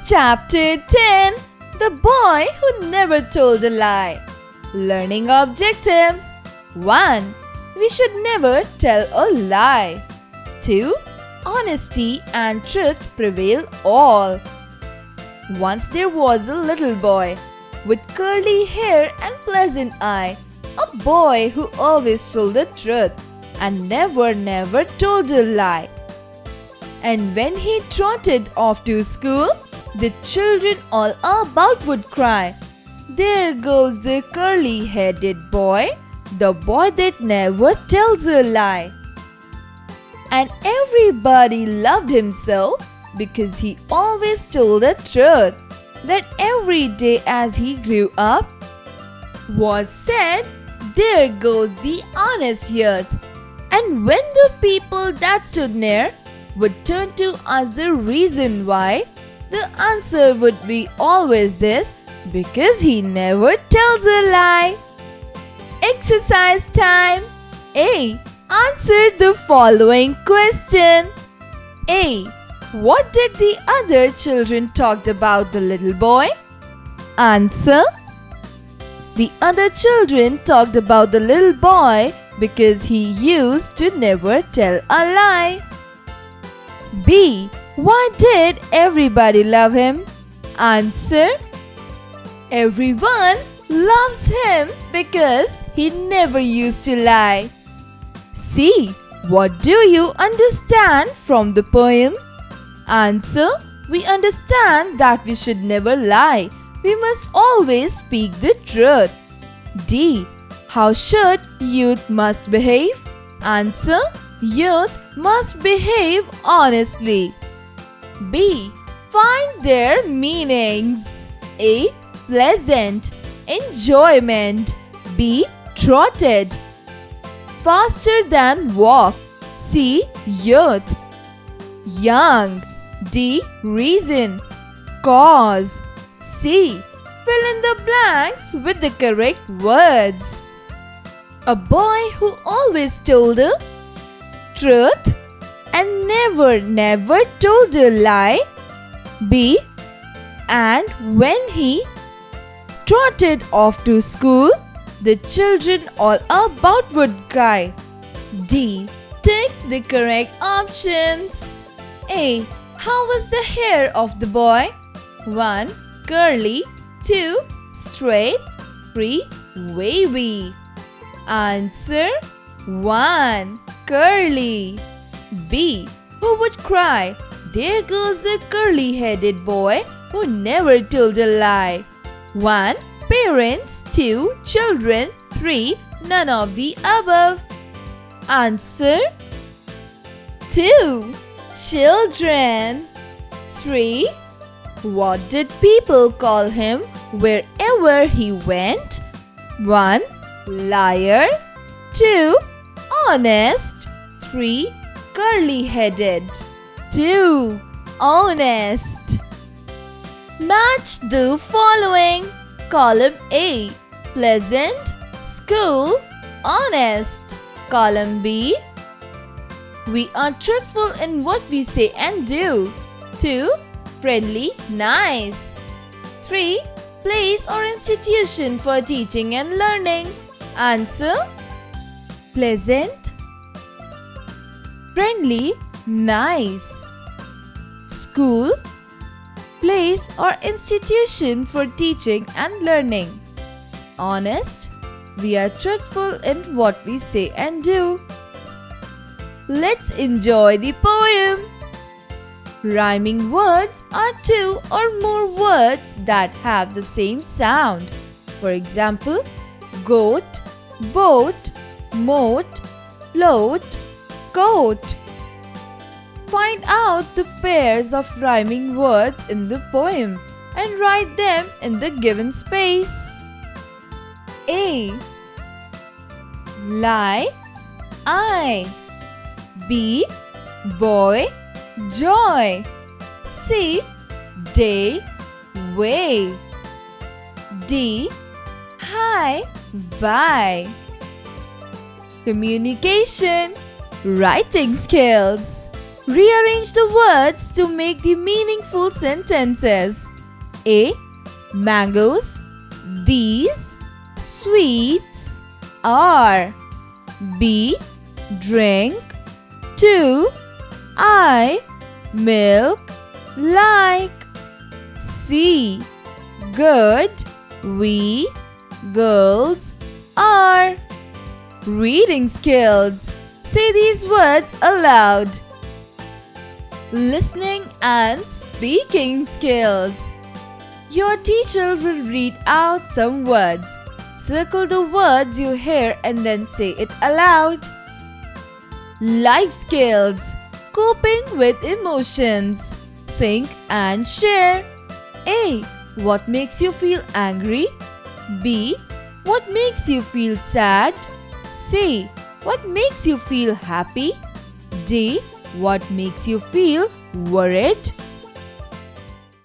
Chapter 10 The Boy Who Never Told a Lie. Learning Objectives 1. We should never tell a lie. 2. Honesty and truth prevail all. Once there was a little boy with curly hair and pleasant eye, a boy who always told the truth and never told a lie. And when he trotted off to school, the children all about would cry, "There goes the curly-headed boy, the boy that never tells a lie." And everybody loved him so because he always told the truth, that every day as he grew up was said, "There goes the honest youth." And when the people that stood near would turn to ask the reason why, the answer would be always this: because he never tells a lie. Exercise time. A. Answer the following question. A. What did the other children talked about the little boy? Answer. The other children talked about the little boy because he used to never tell a lie. B. Why did everybody love him? Answer. Everyone loves him because he never used to lie. C. What do you understand from the poem? Answer. We understand that we should never lie. We must always speak the truth. D. How should youth must behave? Answer. Youth must behave honestly. B. Find their meanings. A. Pleasant, enjoyment. B. Trotted, faster than walk. C. Youth, young. D. Reason, cause. C. Fill in the blanks with the correct words. A boy who always told the truth and never told a lie. B. And when he trotted off to school, the children all about would cry. D. Take the correct options. A. How was the hair of the boy? 1. Curly. 2. Straight. 3. Wavy. Answer. 1. Curly. B. Who would cry, "There goes the curly-headed boy who never told a lie"? 1. Parents. 2. Children. 3. None of the above. Answer. 2. Children. 3. What did people call him wherever he went? 1. Liar. 2. Honest. 3. Curly-headed. 2. Honest. Match the following. Column A. Pleasant, school, honest. Column B. We are truthful in what we say and do. 2. Friendly, nice. 3. Place or institution for teaching and learning. Answer. Pleasant, friendly, nice. School, place or institution for teaching and learning. Honest, we are truthful in what we say and do. Let's enjoy the poem. Rhyming words are two or more words that have the same sound. For example, goat, boat, moat, float, coat. Find out the pairs of rhyming words in the poem and write them in the given space. A. Lie, I. B. Boy, joy. C. Day, way. D. Hi, bye. Communication, writing skills. Rearrange the words to make the meaningful sentences. A. Mangoes. These sweets are. B. Drink. 2. I milk like. C. Good. We girls are. Reading skills. Say these words aloud. Listening and speaking skills. Your teacher will read out some words. Circle the words you hear and then say it aloud. Life skills. Coping with emotions. Think and share. A. What makes you feel angry? B. What makes you feel sad? C. What makes you feel happy? D. What makes you feel worried?